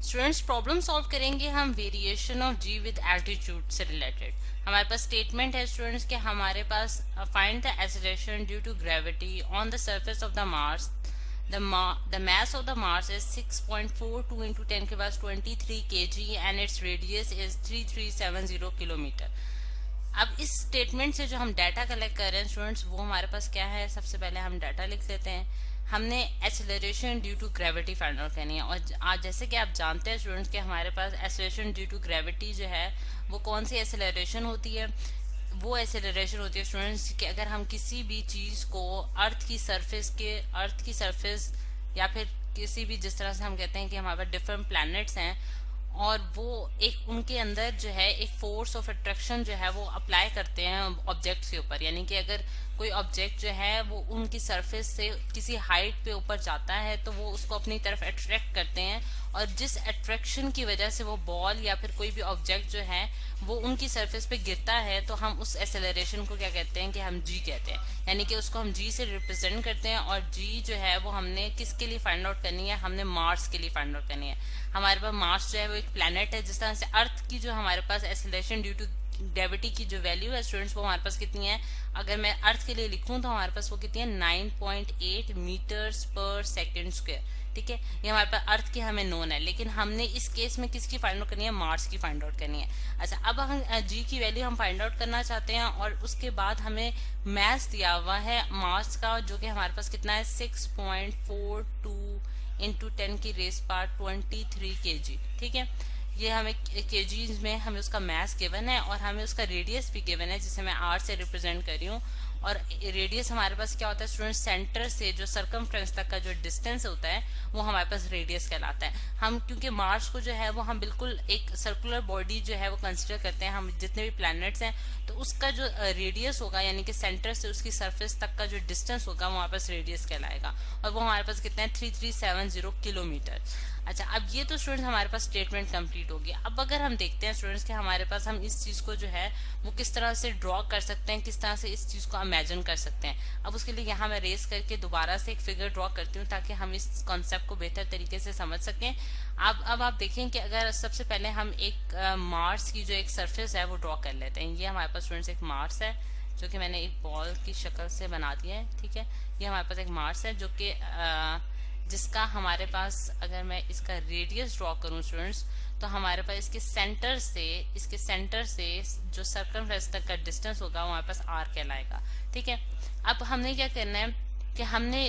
Students problem solve करेंगे हम variation of g with altitude से रिलेटेड। हमारे पास स्टेटमेंट है स्टूडेंट्स के हमारे पास find the acceleration due to gravity on the surface of the Mars. The mass of the Mars is 6.42 into 10 के पास 23 kg and its radius is 3370 kilometre. अब इस स्टेटमेंट से जो हम डाटा कलेक्ट कर रहे हैं स्टूडेंट्स, वो हमारे पास क्या है, सबसे पहले हम डाटा लिख लेते हैं। हमने acceleration due to gravity find out करनी है। और आज जैसे कि आप जानते हैं स्टूडेंट्स कि हमारे पास एक्सेलरेशन ड्यू टू ग्रेविटी जो है वो कौन सी एक्सेलरेशन होती है, वो एक्सेलरेशन होती है स्टूडेंट्स कि अगर हम किसी भी चीज़ को अर्थ की सरफेस या फिर किसी भी, जिस तरह से हम कहते हैं कि हमारे पास डिफरेंट प्लैनेट्स हैं और वो एक उनके अंदर जो है एक फोर्स ऑफ अट्रैक्शन जो है वो अप्लाई करते हैं ऑब्जेक्ट्स के ऊपर। यानी कि अगर कोई ऑब्जेक्ट जो है वो उनकी सरफेस से किसी हाइट पे ऊपर जाता है तो वो उसको अपनी तरफ अट्रैक्ट करते हैं, और जिस अट्रैक्शन की वजह से वो बॉल या फिर कोई भी ऑब्जेक्ट जो है वो उनकी सरफेस पे गिरता है, तो हम उस एक्सेलरेशन को क्या कहते हैं कि हम जी कहते हैं। यानी कि उसको हम जी से रिप्रेजेंट करते हैं। और जी जो है वो हमने किसके लिए फाइंड आउट करनी है, हमने मार्स के लिए फाइंड आउट करनी है। हमारे पास मार्स जो है वो एक प्लैनेट है। जिस तरह से अर्थ की जो हमारे पास एक्सेलरेशन ड्यू टू ग्रेविटी की जो वैल्यू है स्टूडेंट्स वो हमारे पास कितनी है, अगर मैं अर्थ के लिए लिखूं तो हमारे पास वो कितनी है 9.8 मीटर्स पर सेकेंड स्क्वायर। ठीक है, ये हमारे पास अर्थ की हमें नोन है, लेकिन हमने इस केस में किसकी फाइंड आउट करनी है, मार्स की फाइंड आउट करनी है। अच्छा, अब हम जी की वैल्यू हम फाइंड आउट करना चाहते हैं और उसके बाद हमें मैथ दिया हुआ है मार्स का, जो कि हमारे पास कितना है 6.42 इंटू 10 की रेस पावर 23 kg। ठीक है, ये हमें केजीज में हमें उसका मैथ गिवन है और हमें उसका रेडियस भी गिवन है, जिसे मैं आर से रिप्रेजेंट कर रही हूँ। और रेडियस हमारे पास क्या होता है स्टूडेंट, सेंटर से जो सर्कमफ्रेंस तक का जो डिस्टेंस होता है वो हमारे पास रेडियस कहलाता है। हम क्योंकि मार्स को जो है वो हम बिल्कुल एक सर्कुलर बॉडी जो है वो कंसिडर करते हैं, हम जितने भी प्लैनेट्स हैं तो उसका जो रेडियस होगा यानी कि सेंटर से उसकी सरफेस तक का जो डिस्टेंस होगा वो हमारे पास रेडियस कहलाएगा, और वो हमारे पास कितना है 3370 किलोमीटर। अच्छा, अब ये तो स्टूडेंट्स हमारे पास स्टेटमेंट कंप्लीट हो गया। अब अगर हम देखते हैं स्टूडेंट्स कि हमारे पास हम इस चीज को जो है वो किस तरह से ड्रॉ कर सकते हैं, किस तरह से इस चीज को इमेजिन कर सकते हैं। अब उसके लिए यहाँ मैं रेस करके दोबारा से एक फिगर ड्रॉ करती हूँ ताकि हम इस कॉन्सेप्ट को बेहतर तरीके से समझ सकें। अब आप देखें कि अगर सबसे पहले हम एक मार्स की जो एक सरफेस है वो ड्रॉ कर लेते हैं। ये हमारे पास स्टूडेंट्स एक मार्स है जो कि मैंने एक बॉल की शक्ल से बना दिया है। ठीक है, ये हमारे पास एक मार्स है जो कि जिसका हमारे पास, अगर मैं इसका रेडियस ड्रॉ करूं स्टूडेंट्स, तो हमारे पास इसके सेंटर से जो सर्कमफ्रेंस तक का डिस्टेंस होगा वो हमारे पास आर कहलाएगा। ठीक है, अब हमने क्या करना है कि हमने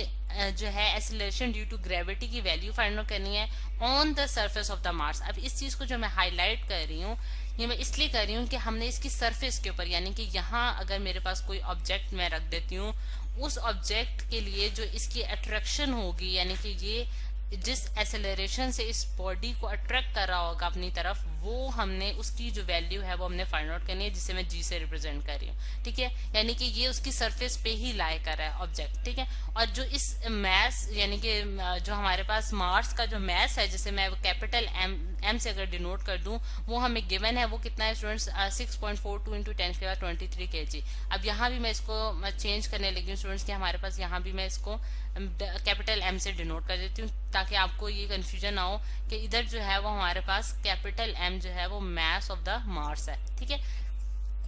जो है एक्सेलरेशन ड्यू टू ग्रेविटी की वैल्यू फाइंड आउट करनी है on the surface of the Mars. अब इस चीज को जो मैं हाईलाइट कर रही हूँ, ये मैं इसलिए कर रही हूँ कि हमने इसकी सरफेस के ऊपर, यानी कि यहाँ अगर मेरे पास कोई ऑब्जेक्ट मैं रख देती हूँ, उस ऑब्जेक्ट के लिए जो इसकी अट्रैक्शन होगी, यानी कि ये जिस एक्सेलरेशन से इस बॉडी को अट्रैक्ट कर रहा होगा अपनी तरफ, वो हमने उसकी जो वैल्यू है वो हमने फाइंड आउट करनी है, जिसे मैं जी से रिप्रेजेंट कर रही हूँ। ठीक है, यानी कि ये उसकी सरफेस पे ही लाई कर रहा है ऑब्जेक्ट। ठीक है, और जो इस मैस यानी कि जो हमारे पास मार्स का जो मैस है, जिसे मैं कैपिटल एम से अगर डिनोट कर दूं, वो हमें गिवन है, वो कितना है स्टूडेंट्स 6.42 इंटू 10 के बाद 23 kg। अब यहाँ भी मैं इसको चेंज करने लगी हूँ स्टूडेंट्स कि हमारे पास यहाँ भी मैं इसको कैपिटल एम से डिनोट कर देती हूँ ताकि आपको ये कंफ्यूजन ना हो कि इधर जो है वो हमारे पास कैपिटल एम जो है वो मास ऑफ द मार्स है। ठीक है,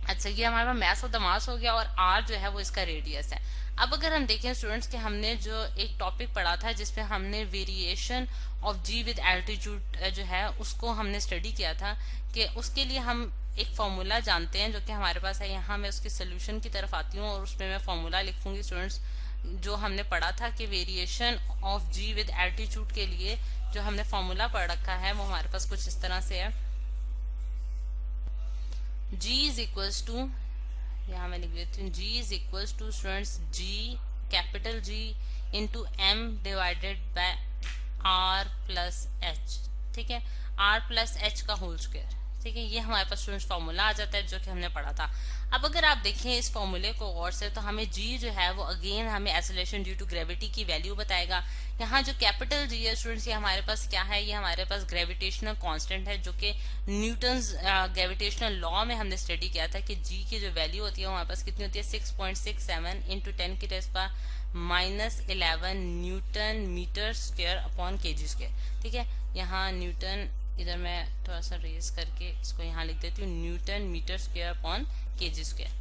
अच्छा, ये हमारे पास मास ऑफ द मार्स हो गया और आर जो है वो इसका रेडियस है। अब अगर हम देखें स्टूडेंट्स कि हमने जो एक टॉपिक पढ़ा था जिसपे हमने variation of g with altitude जो है उसको हमने स्टडी किया था, कि उसके लिए हम एक फॉर्मूला जानते हैं जो कि हमारे पास है। यहाँ मैं उसके सोल्यूशन की तरफ आती हूँ और उसमें मैं फॉर्मूला लिखूंगी स्टूडेंट्स, जो हमने पढ़ा था कि variation of g with altitude के लिए जो हमने फॉर्मूला पढ़ रखा है वो हमारे पास कुछ इस तरह से है। G इज इक्वल्स टू, यहाँ मैं लिख देती हूँ, G is equals to students G capital G into M divided by R plus H। ठीक है, R प्लस H का होल स्क्वायर। ठीक है, ये हमारे पास स्टूडेंट्स फॉर्मूला आ जाता है जो कि हमने पढ़ा था। अब अगर आप देखें इस फॉर्मूले को गौर से, तो हमें जी जो है वो अगेन हमें एक्सेलरेशन ड्यू टू ग्रेविटी की वैल्यू बताएगा। यहाँ जो कैपिटल जी है स्टूडेंट्स, ये हमारे पास क्या है, ये हमारे पास ग्रेविटेशनल कांस्टेंट है जो कि न्यूटन्स ग्रेविटेशनल लॉ में हमने स्टडी किया था कि जी की जो वैल्यू होती है वो हमारे पास कितनी होती है 6.67 इंटू 10 की raise power -11 newton metre square upon KG square. ठीक है, यहाँ न्यूटन, इधर मैं थोड़ा सा रेज करके इसको यहाँ लिख देती हूँ, newton metre square upon KG square.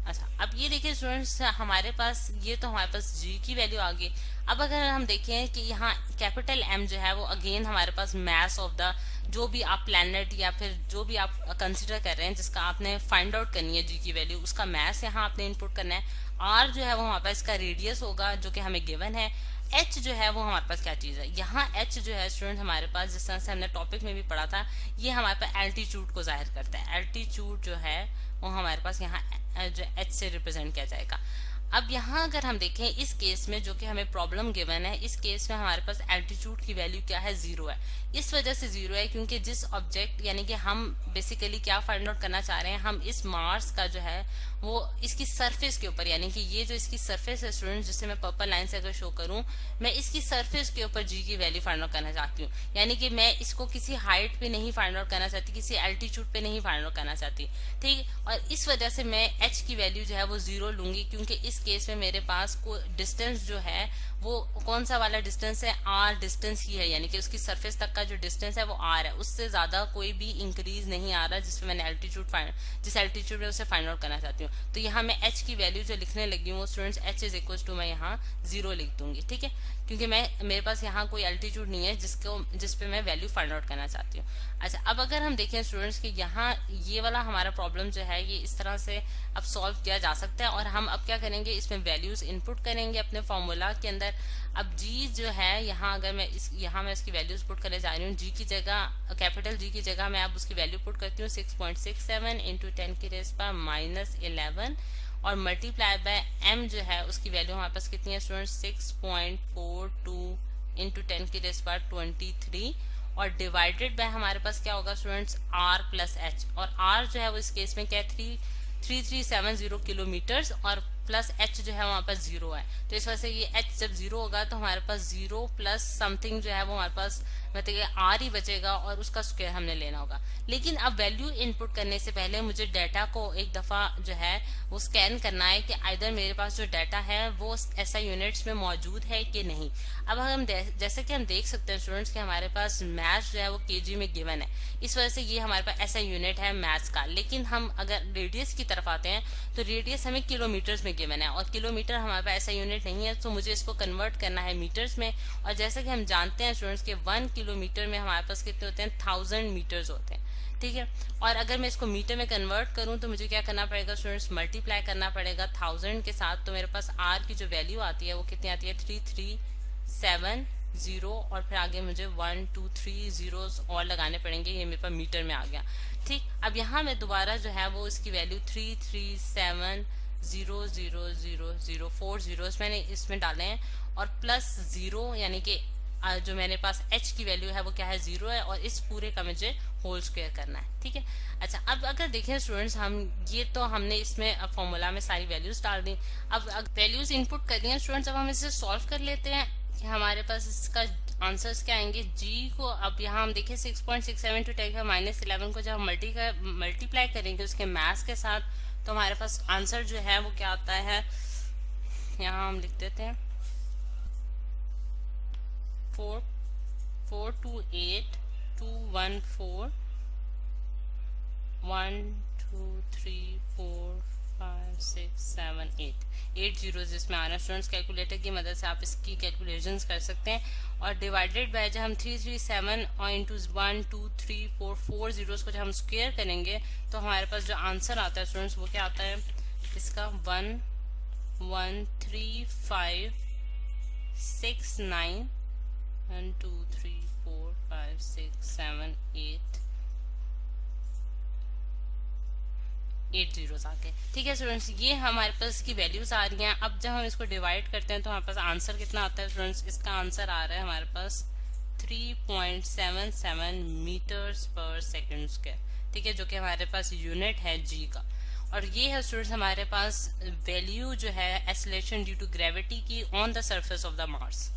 अच्छा, अब ये देखिए स्टूडेंट्स, हमारे पास ये तो हमारे पास जी की वैल्यू आ गई। अब अगर हम देखें कि यहाँ कैपिटल एम जो है वो अगेन हमारे पास मैस ऑफ द जो भी आप प्लैनेट या फिर जो भी आप कंसिडर कर रहे हैं जिसका आपने फाइंड आउट करनी है जी की वैल्यू, उसका मैस यहाँ आपने इनपुट करना है। आर जो है वो हमारे पास इसका रेडियस होगा जो कि हमें गिवन है। एच जो है वो हमारे पास क्या चीज है, यहाँ एच जो है स्टूडेंट हमारे पास, जिस तरह से हमने टॉपिक में भी पढ़ा था, ये हमारे पास एल्टीट्यूड को जाहिर करता है। एल्टीट्यूड जो है वो हमारे पास यहाँ जो एच से रिप्रेजेंट किया जाएगा। अब यहाँ अगर हम देखें इस केस में जो कि हमें प्रॉब्लम गिवन है, इस केस में हमारे पास एल्टीट्यूड की वैल्यू क्या है, 0 है। इस वजह से 0 है क्योंकि जिस ऑब्जेक्ट यानी कि हम बेसिकली क्या फाइंड आउट करना चाह रहे हैं, हम इस मार्स का जो है वो इसकी सरफेस के ऊपर, यानी कि ये जो इसकी सरफेस है स्टूडेंट, जिसे मैं पर्पल लाइन से अगर शो करूं, मैं इसकी सरफेस के ऊपर जी की वैल्यू फाइंड आउट करना चाहती हूँ। यानी कि मैं इसको किसी हाइट पे नहीं फाइंड आउट करना चाहती, किसी एल्टीट्यूड पे नहीं फाइंड आउट करना चाहती। ठीक, और इस वजह से मैं एच की वैल्यू जो है वो 0 लूंगी, क्योंकि इस केस में मेरे पास को डिस्टेंस जो है वो कौन सा वाला डिस्टेंस है, आर डिस्टेंस ही है, यानी कि उसकी सरफेस तक का जो डिस्टेंस है वो आर है, उससे ज्यादा कोई भी इंक्रीज नहीं आ रहा जिसमें मैंने जिस एल्टीट्यूड में उसे फाइंड आउट करना चाहती हूँ। तो यहाँ मैं एच की वैल्यू जो लिखने लगी हूँ students, H is equal to मैं यहाँ 0 लिख दूंगी। ठीक है, क्योंकि मेरे पास यहाँ कोई एल्टीट्यूड नहीं है जिस पे मैं वैल्यू फाइंड आउट करना चाहती हूँ। अच्छा, अब अगर हम देखें स्टूडेंट्स कि यहाँ ये वाला हमारा प्रॉब्लम जो है ये इस तरह से अब सॉल्व किया जा सकता है, और हम अब क्या करेंगे, इसमें वैल्यूज इनपुट करेंगे अपने फॉर्मूला के अंदर। अब जी जो है यहाँ अगर मैं यहाँ मैं इसकी वैल्यूज पुट करने जा रही हूँ, जी की जगह, कैपिटल जी की जगह मैं अब उसकी वैल्यू पुट करती हूँ 6.67 इंटू 10 की रेज पर -11 और मल्टीप्लाई बाय एम जो है उसकी वैल्यू हमारे पास कितनी है स्टूडेंट्स, 6.42 इंटू 10 की रेज पर 23 और डिवाइडेड बाय हमारे पास क्या होगा स्टूडेंट्स, आर प्लस एच। और आर जो है वो इस केस में क्या है, 3370 किलोमीटर्स और प्लस एच जो है वहां पर 0 है। तो इस वजह से ये एच जब 0 होगा तो हमारे पास 0 प्लस समथिंग जो है वो हमारे पास मतलब आर ही बचेगा और उसका स्क्वायर हमने लेना होगा। लेकिन अब वैल्यू इनपुट करने से पहले मुझे डाटा को एक दफा जो है वो स्कैन करना है कि आइदर मेरे पास जो डाटा है वो ऐसा यूनिट्स में मौजूद है कि नहीं। अब हम जैसे कि हम देख सकते हैं स्टूडेंट्स कि हमारे पास मैथ्स जो है वो केजी में गिवन है, इस वजह से ये हमारे पास ऐसा यूनिट है मैथ्स का। लेकिन हम अगर रेडियस की तरफ आते हैं तो रेडियस हमें किलोमीटर्स में गिवन है और किलोमीटर हमारे पास ऐसा यूनिट नहीं है, तो मुझे इसको कन्वर्ट करना है मीटर्स में। और जैसे कि हम जानते हैं स्टूडेंट्स के 1 किलोमीटर में हमारे पास कितने होते हैं, 1000 मीटर्स होते हैं। ठीक है, और अगर मैं इसको मीटर में कन्वर्ट करूं तो मुझे क्या करना पड़ेगा स्टूडेंट्स, मल्टीप्लाई करना पड़ेगा 1000 के साथ। तो मेरे पास आर की जो वैल्यू आती है वो कितनी आती है, 3370 और फिर आगे मुझे 1 2 3 जीरोस और लगाने पड़ेंगे, ये मेरे पास मीटर में आ गया। ठीक, अब यहाँ मैं दोबारा जो है वो इसकी वैल्यू 33700004 जीरोस मैंने इसमें डाले हैं और प्लस 0 यानी कि जो मेरे पास h की वैल्यू है वो क्या है, 0 है और इस पूरे का मुझे होल स्क्वायर करना है। ठीक है, अच्छा अब अगर देखें स्टूडेंट्स, हम ये तो हमने इसमें फॉर्मूला में सारी वैल्यूज डाल दी। अब वैल्यूज इनपुट कर दी हैं स्टूडेंट्स, अब हम इसे सॉल्व कर लेते हैं कि हमारे पास इसका आंसर्स क्या आएंगे। जी को अब यहाँ हम देखें 6.67 टू 10⁻11 को जब हम मल्टीप्लाई करेंगे उसके मैथ्स के साथ तो हमारे पास आंसर जो है वो क्या आता है, यहाँ हम लिख देते हैं 4282141 8 जीरोस इसमें आ रहा है स्टूडेंट्स। कैलकुलेटर की मदद से आप इसकी कैलकुलेशंस कर सकते हैं और डिवाइडेड बाय जब हम 337 और इंटू 1 2 3 4 4 जीरोस को जब हम स्क्वायर करेंगे तो हमारे पास जो आंसर आता है स्टूडेंट्स वो क्या आता है, इसका 113569 1 2 3 4 5 6 7 8 जीरोस आके। ठीक है स्टूडेंट्स, ये हमारे पास की वैल्यूज आ रही हैं। अब जब हम इसको डिवाइड करते हैं तो हमारे पास आंसर कितना आता है स्टूडेंट्स, इसका आंसर आ रहा है हमारे पास 3.77 मीटर्स पर सेकंड स्क्वायर। ठीक है, जो कि हमारे पास यूनिट है जी का। और ये है स्टूडेंट्स हमारे पास वैल्यू जो है एक्सेलरेशन ड्यू टू ग्रेविटी की on the surface of the Mars.